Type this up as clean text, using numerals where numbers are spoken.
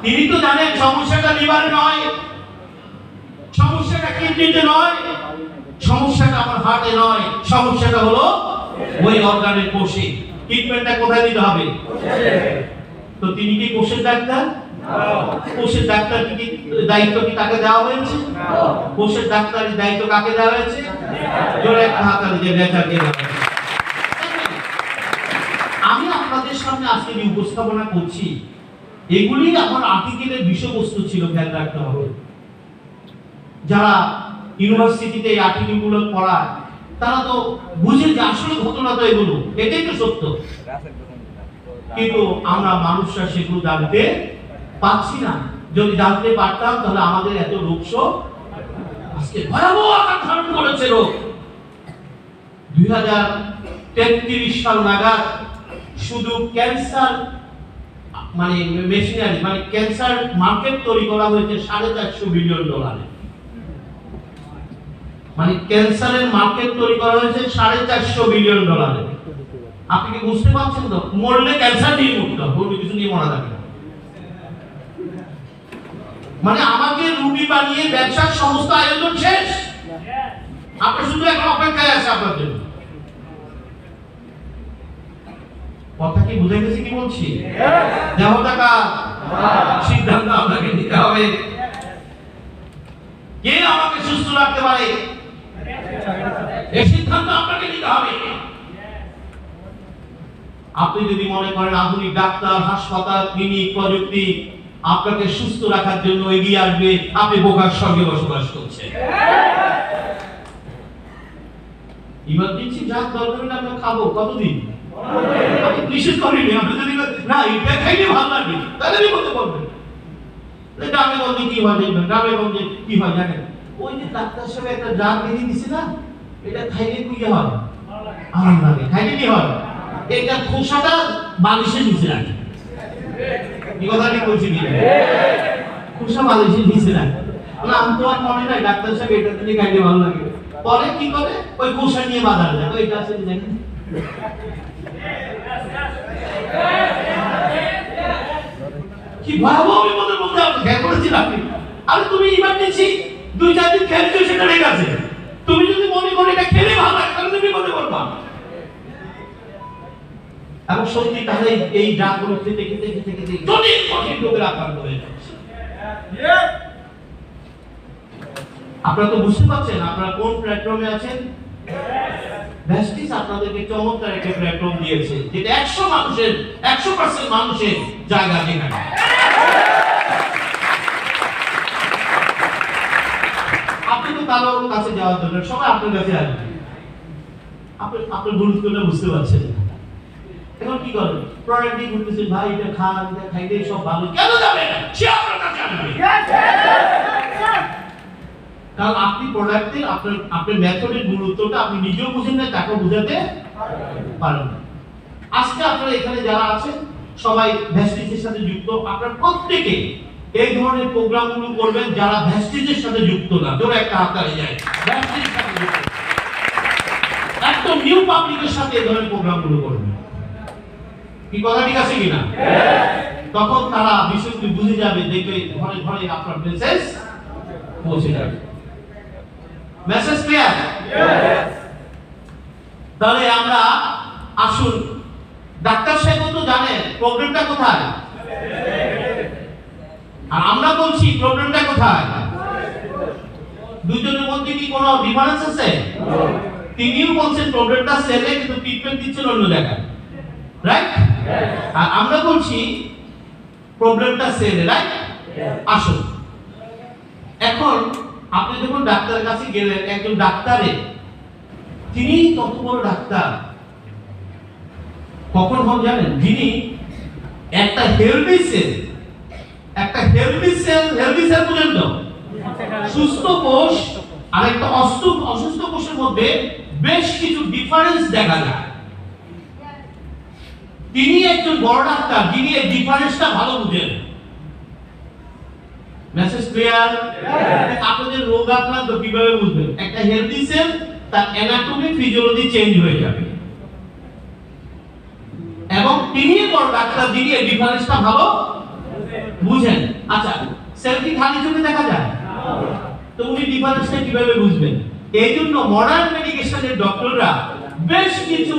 তিনি তো জানেন সমস্যাটা লিভারে নয়, সমস্যাটা কিডনিতে নয়, সমস্যাটা আমার হার্টে নয়, সমস্যাটা হলো ওই অর্গানের কোষে। ট্রিটমেন্টটা কোথায় দিতে হবে? তো তিনি কি কোষের ডাক্তার? কোষের ডাক্তার কি দায়িত্ব কি তাকে দেওয়া হয়েছে? কোষের ডাক্তারের দায়িত্ব কাকে দেওয়া হয়েছে? জোরে একটা হাততালি দিয়ে নেতাকে দেওয়া হয়েছে। আমি আপনাদের সামনে আজকে যে উপস্থাপনা করছি, এগুলি আমার আর্টিকেলের বিষয়বস্তু ছিল, খেয়াল রাখতে হবে। যারা ইউনিভার্সিটিতে এই আর্টিকেলগুলো পড়ায় তারা তো বুঝে যে আসলে ঘটনা তো এগুলো, এটাই তো সত্য। কিন্তু আমরা মানুষরা সেগুলো জানতে পাচ্ছি না। যদি জানতে পারতাম তাহলে আমাদের এত রোগশোক আজকে ভয়াবহ আকার ধারণ করেছে। রোগ 2033 সাল নাগাদ শুধু ক্যান্সার মানে মেশিনারি মানে ক্যান্সার মার্কেট তৈরি করা হয়েছে $450 বিলিয়ন। মানে ক্যান্সারের মার্কেট তৈরি করা হয়েছে $450 বিলিয়ন। আপনি কি বুঝতে পারছেন? তো মরলে ক্যান্সার নিয়ে মরতে হবে, অন্য কিছু নিয়ে মরা যাবে না। মানে আমাকে রুগী বানিয়ে ব্যবসার সমস্ত আয়োজন শেষ। আপনি শুধু এখন অপেক্ষায় আছে আপনার জন্য। কথা কি বুঝে গেছে কি বলছি? দেহটাকা সিদ্ধান্ত আপনাকে নিতে হবে। কে আমাকে সুস্থ রাখতে পারে এই সিদ্ধান্ত আপনাকে নিতে হবে। আপনি যদি মনে করেন আধুনিক ডাক্তার, হাসপাতাল, ক্লিনিক, প্রযুক্তি আপনাকে সুস্থ রাখার জন্য এগিয়ে আসবে, আপনি বোকার সঙ্গে বসবাস করছেন। ইমার্জেন্সি যা দরকার হলে আমরা খাবো কতদিন? আমি নিষেধ করিনি। আপনি যদি না এটা খাইলে ভালো লাগে তাহলে আমি বলতে পারবেন। গ্রামে গঞ্জে কি হয় দেখবেন, গ্রামে গঞ্জে কি হয় জানেন? ওই যে ডাক্তার সাহেব একটা জার বেরিয়ে দিছে না, এটা খাইলে কি হয়? আরাম লাগে। খাইলে কি হয়? এটা খোসাটা বালিশের নিচে রাখে। কি কথা ঠিক বলছি কি? খোসা বালিশের নিচে রাখে। না আমি তো আর মনে নাই ডাক্তার সাহেব এটা দিয়ে খাইলে ভালো লাগে। পরে কি করে? ওই খোসা নিয়ে বাজার যায়। ওইটা আছে দেখেন। কি ভয়াবহ বিপদের মধ্যে আপনি খেয়াল করেছেন আপনি? আরে তুমি ইমার্জেন্সি 2-4 দিন খেলেছো, সেটা রেগে আছে। তুমি যদি মনে করো এটা খেলে ভালো লাগে তাহলে তুমি বিপদে পড়বা। এবং সত্যি তাহলে এই ড্রাগগুলো খেতে খেতে খেতে খেতে জটিল কঠিন রোগের আক্রান্ত হয়ে যাচ্ছে। আপনারা তো বুঝতে পারছেন আপনারা কোন প্ল্যাটফর্মে আছেন। ভ্যাস্টিস আপনাদেরকে চমৎকার একটা প্ল্যাটফর্ম দিয়েছে, যেটা 100% মানুষের জায়গা যেখানে। আপনি তো কারোর কাছে যাওয়ার জন্য সবাই আপনার কাছে আসবে, আপনার গুরুত্বটা বুঝতে পারছেন না। এখন কি করবেন? প্রোডাক্টই বলতেছেন ভাই এটা খান, এটা খাইলে সব ভালো, কেন যাবে? সে আপনার কাছে আসবে। কারণ আপনি প্রোডাক্টের আপনার মেথডের গুরুত্বটা আপনি নিজেও বুঝেন না, তাকেও বোঝাতে পারেন না। আজকে আপনারা এখানে যারা আছেন সবাই ভ্যাস্টিজের সাথে যুক্ত। আপনারা প্রত্যেকে এই ধরনের প্রোগ্রামগুলো করবেন যারা ভ্যাস্টিজের সাথে যুক্ত না। ধরে একটা হাত তালি যায় ভ্যাস্টিজের সাথে যুক্ত। একদম নিউ পাবলিকের সাথে এই ধরনের প্রোগ্রামগুলো করবেন। কি কথা ঠিক আছে কিনা? তখন তারা বিষয়গুলি বুঝে যাবে, দেখবে ঘরে ঘরে আপনার মেসেজ পৌঁছে যাবে। Message clear? তাহলে আমরা আসুন, ডাক্তার সাহেব তো জানেন প্রবলেমটা কোথায়, আর আমরা বলছি প্রবলেমটা কোথায়। দুজনের মধ্যে কি কোনো ডিফারেন্স আছে? তিনিও বলছেন প্রবলেমটা সেলে, কিন্তু ট্রিটমেন্ট দিচ্ছেন অন্য জায়গায়, রাইট? আর আমরা বলছি প্রবলেমটা সেলে, রাইট? আসুন, এখন আপনি যখন ডাক্তারের কাছে গেলেন, একজন ডাক্তারে তিনি কত বড় ডাক্তার কখন হন জানেন? যিনি একটা হেলদি সেল পর্যন্ত সুস্থ কোষ আর একটা অসুস্থ কোষের মধ্যে বেশ কিছু ডিফারেন্স দেখা যায়। তিনি একজন বড় ডাক্তার যিনি এই ডিফারেন্সটা ভালো বুঝেন। Message clear? আপনাদের রোগ আক্রান্ত কিভাবে বুঝবেন? একটা হেলদি সেল তার অ্যানাটমি ফিজিওলজি চেঞ্জ হয়ে যাবে, এবং তিনি বড় ডাক্তার যিনি এই ডিফারেন্সটা ভালো বুঝেন। আচ্ছা, সেলফি খালি চোখে দেখা যায়? তো উনি ডিফারেন্সটা কিভাবে বুঝবেন? এই জন্য মডার্ন মেডিকেশনের ডক্টররা বেশ কিছু